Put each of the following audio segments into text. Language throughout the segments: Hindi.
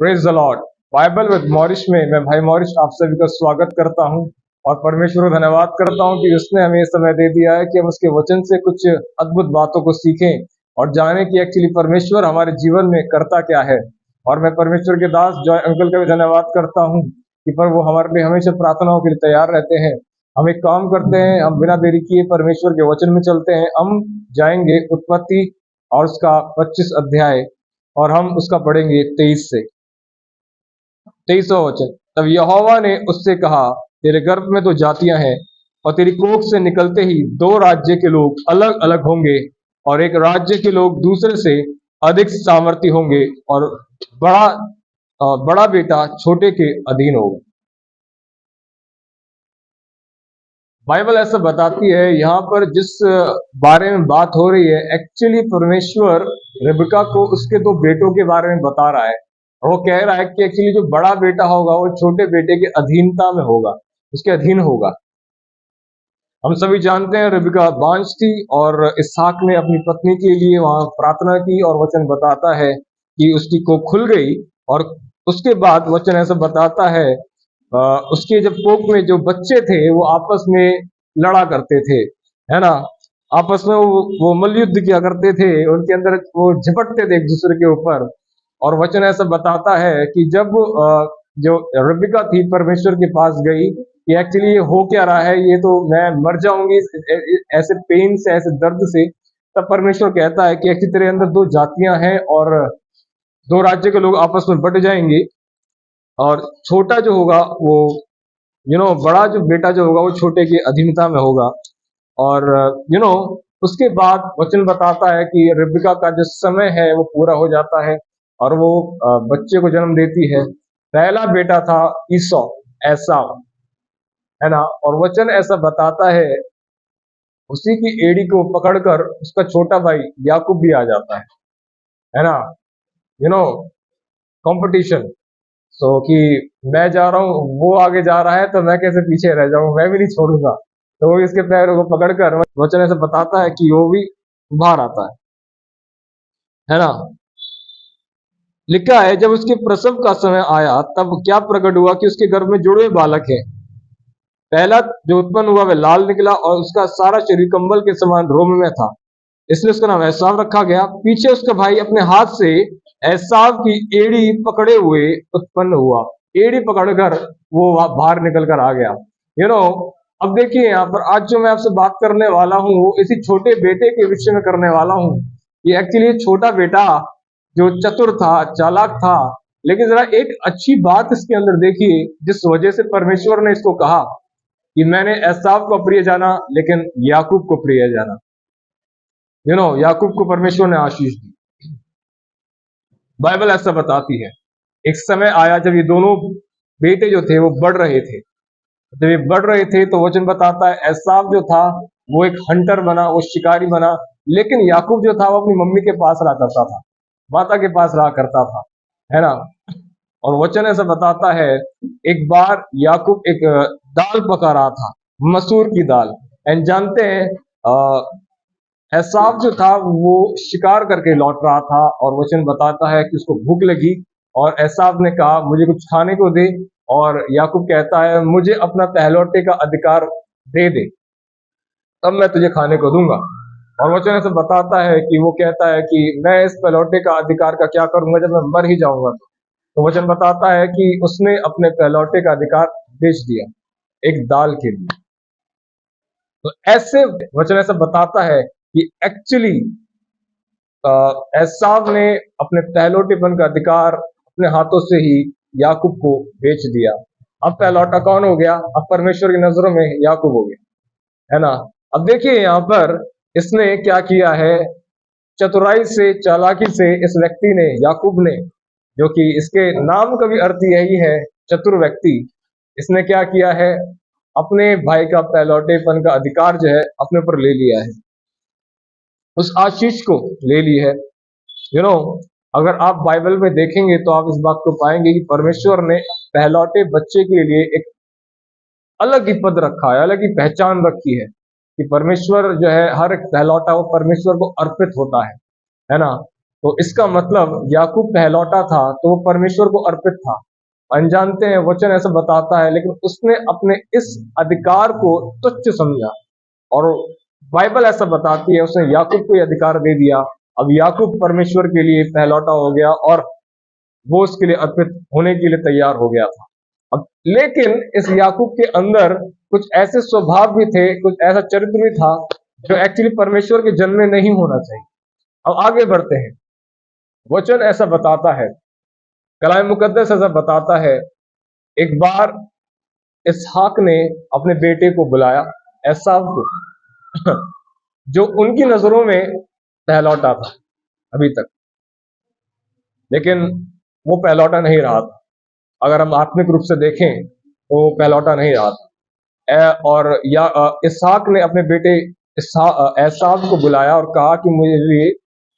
Praise the lord. Bible with मॉरिश में मैं भाई मॉरिश आप सभी का स्वागत करता हूं और परमेश्वर को धन्यवाद करता हूं कि उसने हमें समय दे दिया है कि हम उसके वचन से कुछ अद्भुत बातों को सीखें और जानें कि एक्चुअली परमेश्वर हमारे जीवन में करता क्या है। और मैं परमेश्वर के दास जॉय अंकल का भी धन्यवाद करता हूँ कि पर वो हमारे लिए हमेशा प्रार्थनाओं के लिए तैयार रहते हैं। हम एक काम करते हैं, हम बिना देरी किए परमेश्वर के वचन में चलते हैं। हम जाएंगे उत्पत्ति और उसका 25 अध्याय और हम उसका पढ़ेंगे 23 से 23वां वचन। तब यहोवा ने उससे कहा, तेरे गर्भ में तो जातियां हैं और तेरी कोख से निकलते ही दो राज्य के लोग अलग अलग होंगे और एक राज्य के लोग दूसरे से अधिक सामर्थी होंगे और बड़ा बड़ा बेटा छोटे के अधीन होगा। बाइबल ऐसा बताती है यहाँ पर जिस बारे में बात हो रही है, एक्चुअली परमेश्वर रिबका को उसके दो बेटों के बारे में बता रहा है। और वो कह रहा है कि एक्चुअली जो बड़ा बेटा होगा वो छोटे बेटे के अधीनता में होगा, उसके अधीन होगा। हम सभी जानते हैं रिबका बांझ थी और इसहाक ने अपनी पत्नी के लिए वहां प्रार्थना की और वचन बताता है कि उसकी कोख खुल गई। और उसके बाद वचन ऐसा बताता है उसके जब कोख में जो बच्चे थे वो आपस में लड़ा करते थे, है ना। आपस में वो मल्लयुद्ध किया करते थे, उनके अंदर वो झपटते थे एक दूसरे के ऊपर। और वचन ऐसा बताता है कि जब जो रिबका थी परमेश्वर के पास गई कि एक्चुअली ये हो क्या रहा है, ये तो मैं मर जाऊंगी ऐसे पेन से, ऐसे दर्द से। तब परमेश्वर कहता है कि एक्चुअली तेरे अंदर दो जातियां हैं और दो राज्य के लोग आपस में बट जाएंगे और छोटा जो होगा वो बड़ा जो बेटा जो होगा वो छोटे की अधीनता में होगा। और उसके बाद वचन बताता है कि रिबका का जो समय है वो पूरा हो जाता है और वो बच्चे को जन्म देती है। पहला बेटा था ईसौ, एसाव, है ना। और वचन ऐसा बताता है उसी की एड़ी को पकड़कर उसका छोटा भाई याकूब भी आ जाता है ना। You know competition. कि मैं जा रहा हूँ, वो आगे जा रहा है तो मैं कैसे पीछे रह जाऊं, मैं भी नहीं छोड़ूंगा। तो वो इसके पैरों को पकड़कर वचन ऐसे बताता है कि वो भी बाहर आता है ना। लिखा है जब उसके प्रसव का समय आया तब क्या प्रकट हुआ कि उसके गर्भ में जुड़वे बालक है। पहला जो उत्पन्न हुआ वह लाल निकला और उसका सारा शरीर कंबल के समान रोम में था, इसलिए उसका नाम एसाव रखा गया। पीछे उसका भाई अपने हाथ से एसाव की एड़ी पकड़े हुए उत्पन्न हुआ। एड़ी पकड़कर वो बाहर निकल कर आ गया। यू नो अब देखिए यहाँ पर आज जो मैं आपसे बात करने वाला हूँ वो इसी छोटे बेटे के विषय में करने वाला हूँ। ये एक्चुअली छोटा बेटा जो चतुर था, चालाक था, लेकिन जरा एक अच्छी बात इसके अंदर देखिए जिस वजह से परमेश्वर ने इसको कहा कि मैंने एसाव को प्रिय जाना लेकिन याकूब को प्रिय जाना। याकूब को परमेश्वर ने आशीष दी। बाइबल ऐसा बताती है एक समय आया जब ये दोनों बेटे जो थे वो बढ़ रहे थे। जब ये बढ़ रहे थे तो वचन बताता है एसाव जो था वो एक हंटर बना, वो शिकारी बना। लेकिन याकूब जो था वो अपनी मम्मी के पास रहा करता था, माता के पास रहा करता था, है ना। और वचन ऐसा बताता है एक बार याकूब एक दाल पका रहा था, मसूर की दाल। एंड जानते हैं एसाव जो था वो शिकार करके लौट रहा था और वचन बताता है कि उसको भूख लगी और एसाव ने कहा मुझे कुछ खाने को दे। और याकूब कहता है मुझे अपना पहलौठे का अधिकार दे दे, तब मैं तुझे खाने को दूंगा। और वचन ऐसा बताता है कि वो कहता है कि मैं इस पहलौठे का अधिकार का क्या करूंगा जब मैं मर ही जाऊंगा। तो वचन बताता है कि उसने अपने पहलौठे का अधिकार बेच दिया एक दाल के लिए। तो ऐसे वचन ऐसा बताता है कि एक्चुअली एसाव ने अपने पहलौठेपन का अधिकार अपने हाथों से ही याकूब को बेच दिया। अब पहलौठा कौन हो गया? अब परमेश्वर की नजरों में याकूब हो गया, है ना। अब देखिए यहाँ पर इसने क्या किया है, चतुराई से, चालाकी से इस व्यक्ति ने, याकूब ने, जो कि इसके नाम का भी अर्थ यही है, चतुर व्यक्ति, इसने क्या किया है, अपने भाई का पहलौठेपन का अधिकार जो है अपने ऊपर ले लिया है, उस आशीष को ले ली है। यू नो अगर आप बाइबल में देखेंगे तो आप इस बात को पाएंगे कि परमेश्वर ने पहलौठे बच्चे के लिए एक अलग ही पद रखा है, अलग ही पहचान रखी है कि परमेश्वर जो है हर एक पहलौठा वो परमेश्वर को अर्पित होता है ना। तो इसका मतलब याकूब पहलौटा था, तो वो परमेश्वर को अर्पित था। अनजानते हैं वचन ऐसा बताता है, लेकिन उसने अपने इस अधिकार को तुच्छ समझा, और बाइबल ऐसा बताती है उसने याकूब को ये अधिकार दे दिया। अब याकूब परमेश्वर के लिए पहलौटा हो गया और वो उसके लिए अर्पित होने के लिए तैयार हो गया था। अब लेकिन इस याकूब के अंदर कुछ ऐसे स्वभाव भी थे, कुछ ऐसा चरित्र भी था जो एक्चुअली परमेश्वर के जन्म में नहीं होना चाहिए। अब आगे बढ़ते हैं। वचन ऐसा बताता है, कलाम मुकद्दस ऐसा बताता है, एक बार इसहाक ने अपने बेटे को बुलाया, एसाव को, जो उनकी नजरों में पहलौटा था अभी तक, लेकिन वो पहलौटा नहीं रहा था। अगर हम आत्मिक रूप से देखें तो वो पहलौटा नहीं रहा था। और इसहाक ने अपने बेटे एसाव को बुलाया और कहा कि मुझे लिए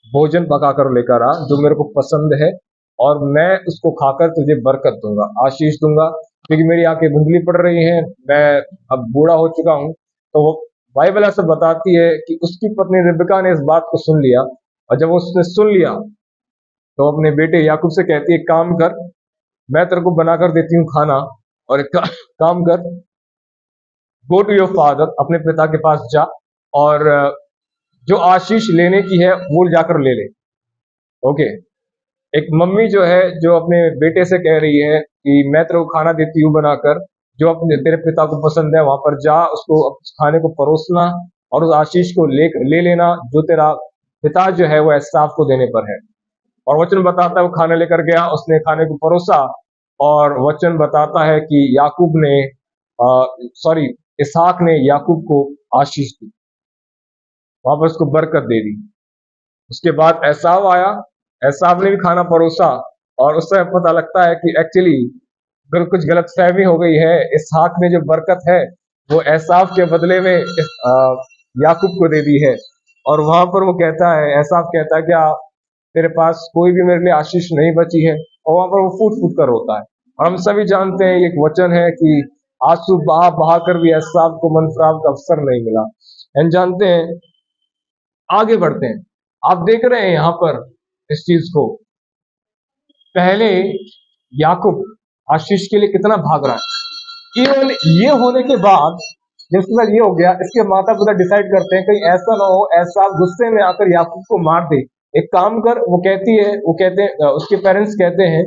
भोजन पका कर लेकर आ जो मेरे को पसंद है, और मैं उसको खाकर तुझे बरकत दूंगा, आशीष दूंगा, क्योंकि मेरी आंखें धुंधली पड़ रही हैं, मैं अब बूढ़ा हो चुका हूं। तो वो बाइबल ऐसा बताती है कि उसकी पत्नी रिबका ने इस बात को सुन लिया, और जब उसने सुन लिया तो अपने बेटे याकूब से कहती है, काम कर, मैं तेरे को बनाकर देती हूँ खाना, और एक काम कर, गो टू योर फादर, अपने पिता के पास जा, और जो आशीष लेने की है वो जाकर ले ले। ओके, एक मम्मी जो है, जो अपने बेटे से कह रही है कि मैं तेरे को खाना देती हूँ बनाकर, जो अपने तेरे पिता को पसंद है, वहां पर जा, उसको खाने को परोसना और उस आशीष को ले लेना जो तेरा पिता जो है वो एसाव को देने पर है। और वचन बताता है वो खाना लेकर गया, उसने खाने को परोसा, और वचन बताता है कि याकूब ने सॉरी इसहाक ने याकूब को आशीष दी, वहां पर उसको बरकत दे दी। उसके बाद एसाव आया, एसाव ने भी खाना परोसा, और उससे पता लगता है कि एक्चुअली कुछ गलतफहमी हो गई है, इसहाक ने जो बरकत है वो एसाव के बदले में याकूब को दे दी है। और वहां पर वो कहता है, एसाव कहता है, क्या तेरे पास कोई भी मेरे लिए आशीष नहीं बची है? और वहां पर वो फूट फूट कर रोता है। और हम सभी जानते हैं, एक वचन है कि आंसू बहा बहा कर भी एसाव को मनफराव का अवसर नहीं मिला। हम जानते हैं, आगे बढ़ते हैं। आप देख रहे हैं यहाँ पर इस चीज को, पहले याकूब आशीष के लिए कितना भाग रहा है। इवन ये होने के बाद, जब इसके साथ ये हो गया, इसके माता पिता डिसाइड करते हैं कहीं ऐसा ना हो ऐसा गुस्से में आकर याकूब को मार दे। एक काम कर, वो कहते हैं, उसके पेरेंट्स कहते हैं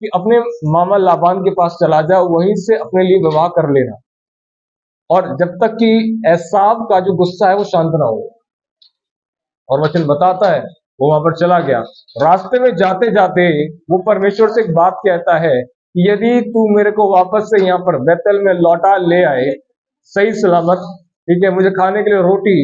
कि अपने मामा लाबान के पास चला जा, वहीं से अपने लिए विवाह कर लेना, और जब तक कि एसाव का जो गुस्सा है वो शांत ना हो। और वचन बताता है वो वहां पर चला गया। रास्ते में जाते जाते वो परमेश्वर से एक बात कहता है कि यदि तू मेरे को वापस से यहाँ पर बैतल में लौटा ले आए सही सलामत, ठीक है, मुझे खाने के लिए रोटी,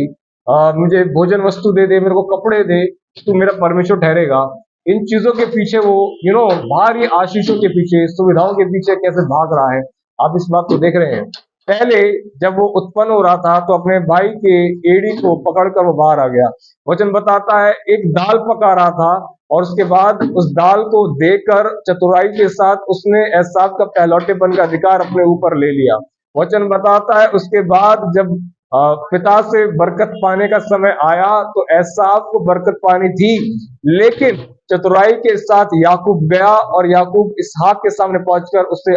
मुझे भोजन वस्तु दे दे, मेरे को कपड़े दे, तू मेरा परमेश्वर ठहरेगा। इन चीजों के पीछे वो बाहरी आशीषों के पीछे, सुविधाओं के पीछे कैसे भाग रहा है, आप इस बात को देख रहे हैं। पहले जब वो उत्पन्न हो रहा था तो अपने भाई के एड़ी को पकड़कर वो बाहर आ गया। वचन बताता है एक दाल पका रहा था, और उसके बाद उस दाल को देकर चतुराई के साथ उसने एसाव का पहलौटेपन का अधिकार अपने ऊपर ले लिया। वचन बताता है उसके बाद जब पिता से बरकत पाने का समय आया तो एसाव को बरकत पानी थी, लेकिन चतुराई के साथ याकूब गया, और याकूब इसहाक के सामने पहुंचकर उससे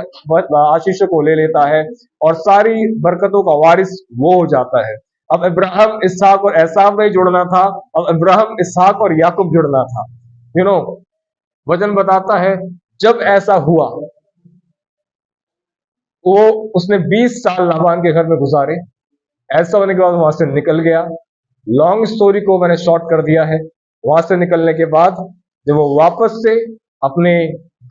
आशीषों को ले लेता है, और सारी बरकतों का वारिस वो हो जाता है। अब इब्राहिम इसहाक और एसाव नहीं जुड़ना था, अब इब्राहिम इसहाक और याकूब जुड़ना था। वचन बताता है जब ऐसा हुआ, वो उसने 20 साल लाबान के घर में गुजारे। ऐसा होने के बाद वहां से निकल गया। लॉन्ग स्टोरी को मैंने शॉर्ट कर दिया है। वहां से निकलने के बाद जब वो वापस से अपने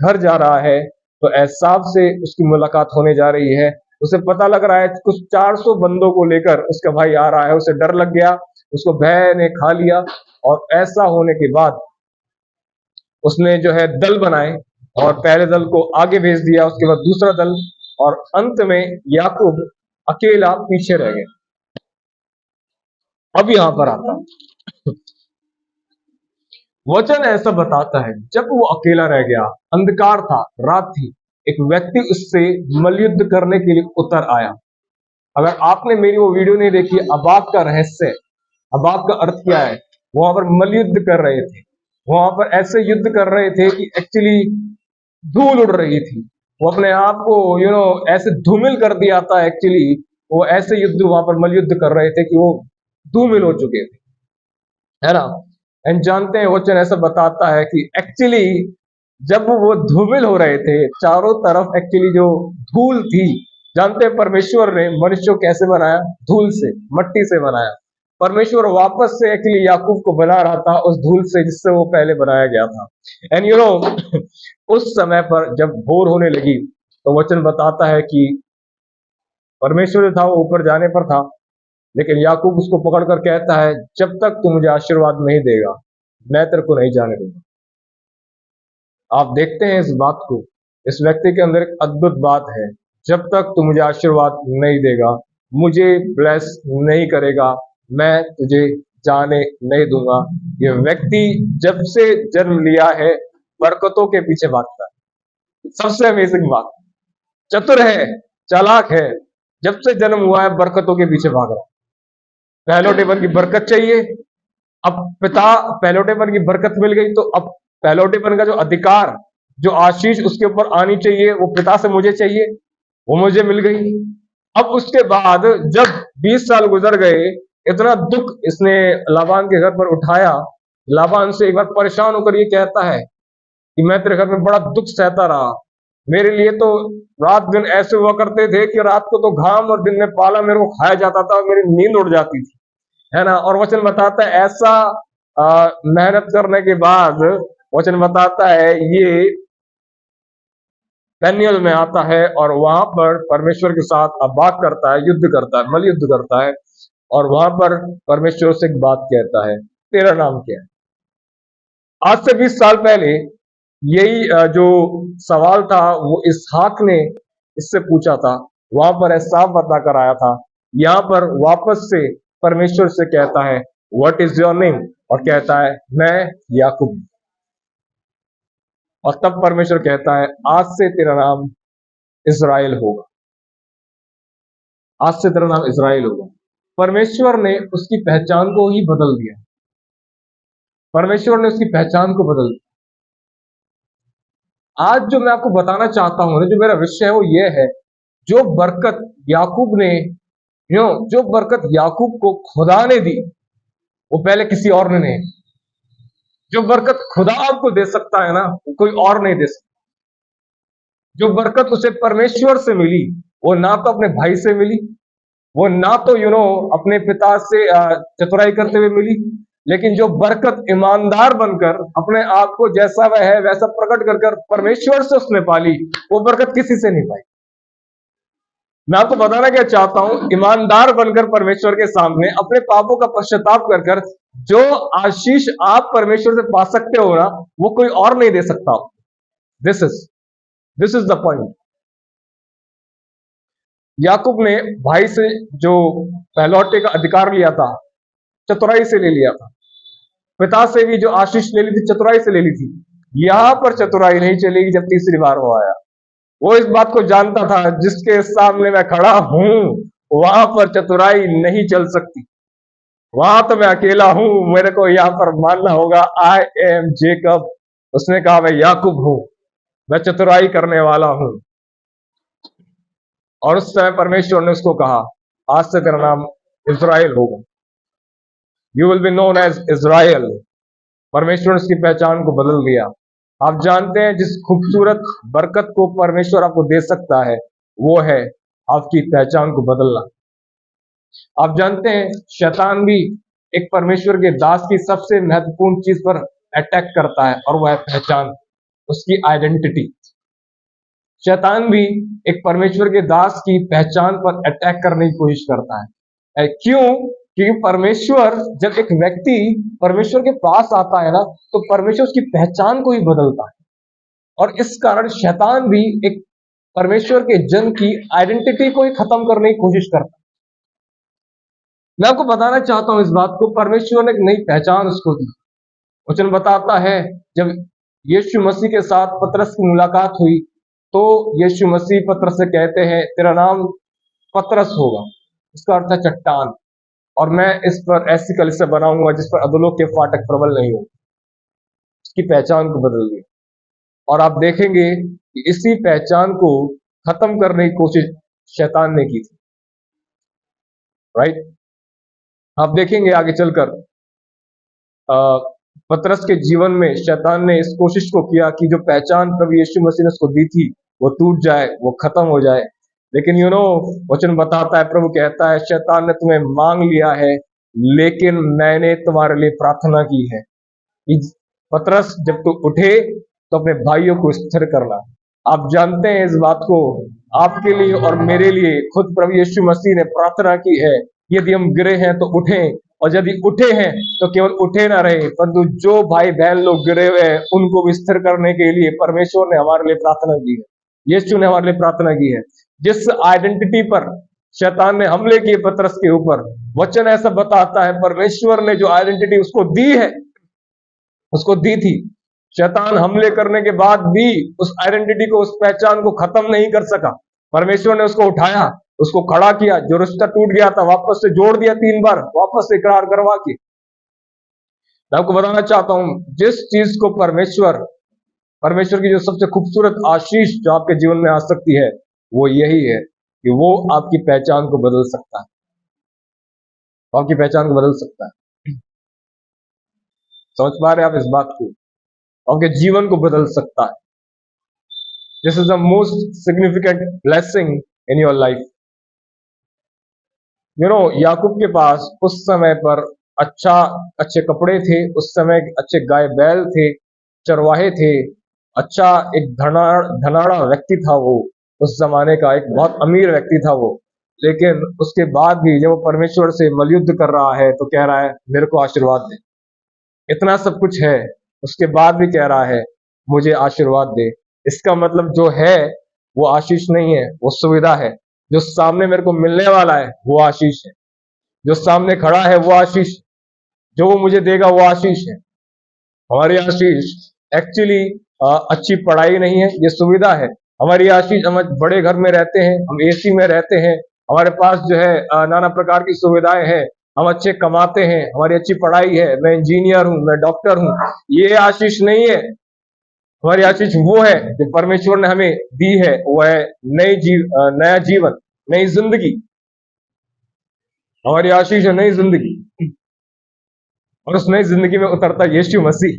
घर जा रहा है तो एसाव से उसकी मुलाकात होने जा रही है। उसे पता लग रहा है कुछ 400 बंदों को लेकर उसका भाई आ रहा है। उसे डर लग गया, उसको भय ने खा लिया, और ऐसा होने के बाद उसने जो है दल बनाए, और पहले दल को आगे भेज दिया, उसके बाद दूसरा दल, और अंत में याकूब अकेला पीछे रह गया। अब यहां पर आता वचन ऐसा बताता है जब वो अकेला रह गया, अंधकार था, रात थी, एक व्यक्ति उससे मलयुद्ध करने के लिए उतर आया। अगर आपने मेरी वो वीडियो नहीं देखी, अबाक का रहस्य, अबाक का अर्थ क्या है, वहां पर मलयुद्ध कर रहे थे। वहां पर ऐसे युद्ध कर रहे थे कि एक्चुअली धूल उड़ रही थी। वो अपने आप को ऐसे धूमिल कर दिया था एक्चुअली। वो ऐसे युद्ध वहां पर मल युद्ध कर रहे थे कि वो धूमिल हो चुके थे, है ना। एंड जानते हैं वचन ऐसा बताता है कि एक्चुअली जब वो धूमिल हो रहे थे चारों तरफ एक्चुअली जो धूल थी, जानते हैं परमेश्वर ने मनुष्य को कैसे बनाया? धूल से, मट्टी से बनाया। परमेश्वर वापस से एक्चुअली याकूब को बना रहा था उस धूल से जिससे वो पहले बनाया गया था। एंड उस समय पर जब भोर होने लगी तो वचन बताता है कि परमेश्वर जो था वो ऊपर जाने पर था, लेकिन याकूब उसको पकड़कर कहता है जब तक तू मुझे आशीर्वाद नहीं देगा मैं तेरे को नहीं जाने दूंगा। आप देखते हैं इस बात को, इस व्यक्ति के अंदर एक अद्भुत बात है। जब तक तू मुझे आशीर्वाद नहीं देगा, मुझे ब्लेस नहीं करेगा, मैं तुझे जाने नहीं दूंगा। ये व्यक्ति जब से जन्म लिया है बरकतों के पीछे भागता है। सबसे अमेजिंग बात, चतुर है, चालाक है, जब से जन्म हुआ है बरकतों के पीछे भाग रहा है। पहलोटेपन की बरकत चाहिए, अब पिता पहलोटेपन की बरकत मिल गई तो अब पहलोटेपन का जो अधिकार, जो आशीष उसके ऊपर आनी चाहिए वो पिता से मुझे चाहिए, वो मुझे मिल गई। अब उसके बाद जब 20 साल गुजर गए, इतना दुख इसने लाबान के घर पर उठाया। लाबान से एक बार परेशान होकर ये कहता है कि मैं तेरे घर में बड़ा दुख सहता रहा। मेरे लिए तो रात दिन ऐसे हुआ करते थे कि रात को तो घाम और दिन में पाला मेरे को खाया जाता था और मेरी नींद उड़ जाती थी, है ना। और वचन बताता है ऐसा मेहनत करने के बाद वचन बताता है ये पेनियल में आता है और वहां पर परमेश्वर के साथ बात करता है, युद्ध करता है, मल युद्ध करता है। और वहां पर परमेश्वर से एक बात कहता है, तेरा नाम क्या है? आज से 20 साल पहले यही जो सवाल था वो इसहाक ने इससे पूछा था। वहां पर एसाव बता कर आया था। यहाँ पर वापस से परमेश्वर से कहता है व्हाट इज योर नेम, और कहता है मैं याकूब हूं। और तब परमेश्वर कहता है आज से तेरा नाम इज़राइल होगा, आज से तेरा नाम इज़राइल होगा। परमेश्वर ने उसकी पहचान को ही बदल दिया, परमेश्वर ने उसकी पहचान को बदल दिया। आज जो मैं आपको बताना चाहता हूं ना, जो मेरा विषय है वो ये है, जो बरकत याकूब ने जो बरकत याकूब को खुदा ने दी वो पहले किसी और ने नहीं। जो बरकत खुदा आपको दे सकता है ना वो कोई और नहीं दे सकता। जो बरकत उसे परमेश्वर से मिली वो ना तो अपने भाई से मिली, वो ना तो अपने पिता से चतुराई करते हुए मिली, लेकिन जो बरकत ईमानदार बनकर अपने आप को जैसा वह है वैसा प्रकट कर कर परमेश्वर से उसने पाली, वो बरकत किसी से नहीं पाई। मैं आपको बताना क्या चाहता हूं, ईमानदार बनकर परमेश्वर के सामने अपने पापों का पश्चाताप कर कर जो आशीष आप परमेश्वर से पा सकते हो ना वो कोई और नहीं दे सकता। This is this is the point. Yakub ने भाई से जो पहलौटे का अधिकार लिया था चतुराई से ले लिया था, पिता से भी जो आशीष ले ली थी चतुराई से ले ली थी। यहां पर चतुराई नहीं चलेगी जब तीसरी बार वो आया। वो इस बात को जानता था जिसके सामने मैं खड़ा हूं वहां पर चतुराई नहीं चल सकती, वहां तो मैं अकेला हूं, मेरे को यहां पर मानना होगा आई एम जेकब। उसने कहा मैं याकूब हूं, मैं चतुराई करने वाला हूं। और उस समय परमेश्वर ने उसको कहा आज से तेरा नाम इज़राइल होगा, you will be known as Israel. परमेश्वर ने उसकी पहचान को बदल दिया। आप जानते हैं जिस खूबसूरत बरकत को परमेश्वर आपको दे सकता है वो है आपकी पहचान को बदलना। आप जानते हैं शैतान भी एक परमेश्वर के दास की सबसे महत्वपूर्ण चीज पर अटैक करता है और वह है पहचान, उसकी आइडेंटिटी। शैतान भी एक परमेश्वर के दास की पहचान पर अटैक करने की कोशिश करता है। क्यों? क्योंकि परमेश्वर जब एक व्यक्ति परमेश्वर के पास आता है ना तो परमेश्वर उसकी पहचान को ही बदलता है। और इस कारण शैतान भी एक परमेश्वर के जन की आइडेंटिटी को ही खत्म करने की कोशिश करता है। मैं आपको बताना चाहता हूं इस बात को, परमेश्वर ने एक नई पहचान उसको दी। वचन बताता है जब यीशु मसीह के साथ पतरस की मुलाकात हुई तो यीशु मसीह पतरस से कहते हैं तेरा नाम पतरस होगा, इसका अर्थ है चट्टान, और मैं इस पर ऐसी कलीसिया बनाऊंगा जिस पर अधोलोक के फाटक प्रबल नहीं हो। की पहचान को बदल दिया। और आप देखेंगे कि इसी पहचान को खत्म करने की कोशिश शैतान ने की थी, राइट। आप देखेंगे आगे चलकर अ, पतरस के जीवन में शैतान ने इस कोशिश को किया कि जो पहचान प्रभु यीशु मसीह ने उसको दी थी वो टूट जाए, वो खत्म हो जाए। लेकिन वचन बताता है, प्रभु कहता है, शैतान ने तुम्हें मांग लिया है लेकिन मैंने तुम्हारे लिए प्रार्थना की है कि पतरस जब तू उठे तो अपने भाइयों को स्थिर करना। आप जानते हैं इस बात को, आपके लिए और मेरे लिए खुद प्रभु यीशु मसीह ने प्रार्थना की है, यदि हम गिरे हैं तो उठें, और यदि उठे हैं तो केवल उठे ना रहे, परंतु जो भाई बहन लोग गिरे हुए हैं उनको भी स्थिर करने के लिए परमेश्वर ने हमारे लिए प्रार्थना की है, यीशु ने हमारे लिए प्रार्थना की है। जिस आइडेंटिटी पर शैतान ने हमले किए पतरस के ऊपर, वचन ऐसा बताता है परमेश्वर ने जो आइडेंटिटी उसको दी है, उसको दी थी, शैतान हमले करने के बाद भी उस आइडेंटिटी को, उस पहचान को खत्म नहीं कर सका। परमेश्वर ने उसको उठाया, उसको खड़ा किया, जो रिश्ता टूट गया था वापस से जोड़ दिया, 3 बार वापस से इकरार करवा के। मैं आपको बताना चाहता हूं, जिस चीज को परमेश्वर की जो सबसे खूबसूरत आशीष जो आपके जीवन में आ सकती है वो यही है कि वो आपकी पहचान को बदल सकता है, आपकी पहचान को बदल सकता है। समझ पा रहे हैं आप इस बात को? आपके जीवन को बदल सकता है। This is the most significant blessing in your life. Yakub के पास उस समय पर अच्छे कपड़े थे, उस समय अच्छे गाय बैल थे, चरवाहे थे, अच्छा एक धनाड़ा व्यक्ति था वो, उस जमाने का एक बहुत अमीर व्यक्ति था वो। लेकिन उसके बाद भी जब वो परमेश्वर से मलयुद्ध कर रहा है तो कह रहा है, मेरे को आशीर्वाद दे। इतना सब कुछ है, उसके बाद भी कह रहा है, मुझे आशीर्वाद दे। इसका मतलब जो है वो आशीष नहीं है, वो सुविधा है। जो सामने मेरे को मिलने वाला है वो आशीष है, जो सामने खड़ा है वो आशीष, जो वो मुझे देगा वो आशीष है। हमारी आशीष एक्चुअली अच्छी पढ़ाई नहीं है, ये सुविधा है। हमारी आशीष, हम बड़े घर में रहते हैं, हम एसी में रहते हैं, हमारे पास जो है नाना प्रकार की सुविधाएं हैं, हम अच्छे कमाते हैं, हमारी अच्छी पढ़ाई है, मैं इंजीनियर हूं, मैं डॉक्टर हूं, ये आशीष नहीं है। हमारी आशीष वो है जो परमेश्वर ने हमें दी है, वो है नया जीवन, नई जिंदगी। हमारी आशीष है नई जिंदगी, और उस नई जिंदगी में उतरता यीशु मसीह,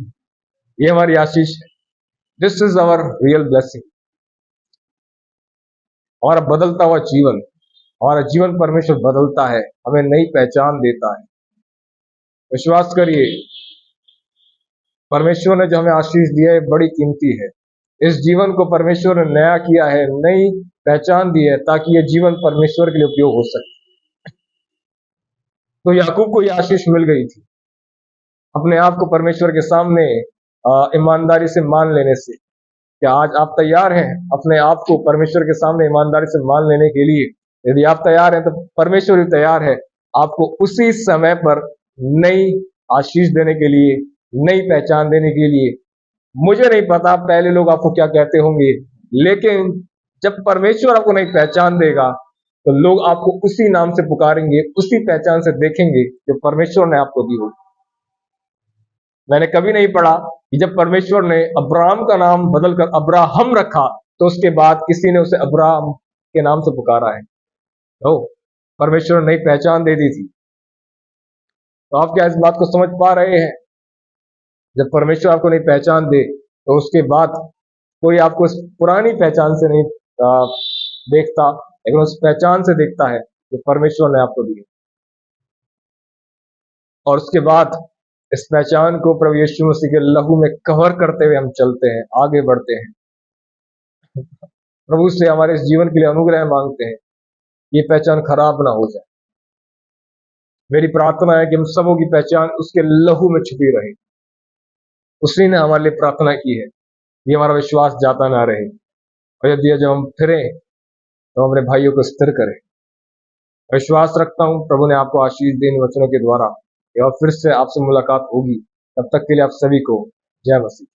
ये हमारी आशीष है। This is our real blessing. हमारा बदलता हुआ जीवन, हमारा जीवन परमेश्वर बदलता है, हमें नई पहचान देता है। विश्वास करिए, परमेश्वर ने जो हमें आशीष दिया है बड़ी कीमती है। इस जीवन को परमेश्वर ने नया किया है, नई पहचान दी है, ताकि ये जीवन परमेश्वर के लिए उपयोग हो सके। तो याकूब को यह आशीष मिल गई थी, अपने आप को परमेश्वर के सामने ईमानदारी से मान लेने से। क्या आज आप तैयार हैं अपने आप को परमेश्वर के सामने ईमानदारी से मान लेने के लिए? यदि आप तैयार हैं तो परमेश्वर भी तैयार है आपको उसी समय पर नई आशीष देने के लिए, नई पहचान देने के लिए। मुझे नहीं पता पहले लोग आपको क्या कहते होंगे, लेकिन जब परमेश्वर आपको नई पहचान देगा तो लोग आपको उसी नाम से पुकारेंगे, उसी पहचान से देखेंगे जो परमेश्वर ने आपको दी होगी। मैंने कभी नहीं पढ़ा कि जब परमेश्वर ने अब्राहम का नाम बदलकर अब्राहम रखा तो उसके बाद किसी ने उसे अब्राहम के नाम से पुकारा है। तो परमेश्वर ने नई पहचान दे दी थी। तो आप क्या इस बात को समझ पा रहे हैं? जब परमेश्वर आपको नई पहचान दे तो उसके बाद कोई आपको इस पुरानी पहचान से नहीं देखता, लेकिन उस पहचान से देखता है जो परमेश्वर ने आपको दी। और उसके बाद इस पहचान को प्रभु यीशु मसीह के लहू में कवर करते हुए हम चलते हैं, आगे बढ़ते हैं। प्रभु से हमारे इस जीवन के लिए अनुग्रह मांगते हैं, ये पहचान खराब ना हो जाए। मेरी प्रार्थना है कि हम सबों की पहचान उसके लहू में छुपी रहे। उसी ने हमारे लिए प्रार्थना की है, ये हमारा विश्वास जाता ना रहे। और यदि जब हम फिरें तो अपने भाइयों को स्थिर करें। विश्वास रखता हूं प्रभु ने आपको आशीष देने वचनों के द्वारा और फिर से आपसे मुलाकात होगी। तब तक के लिए आप सभी को जय मसीह।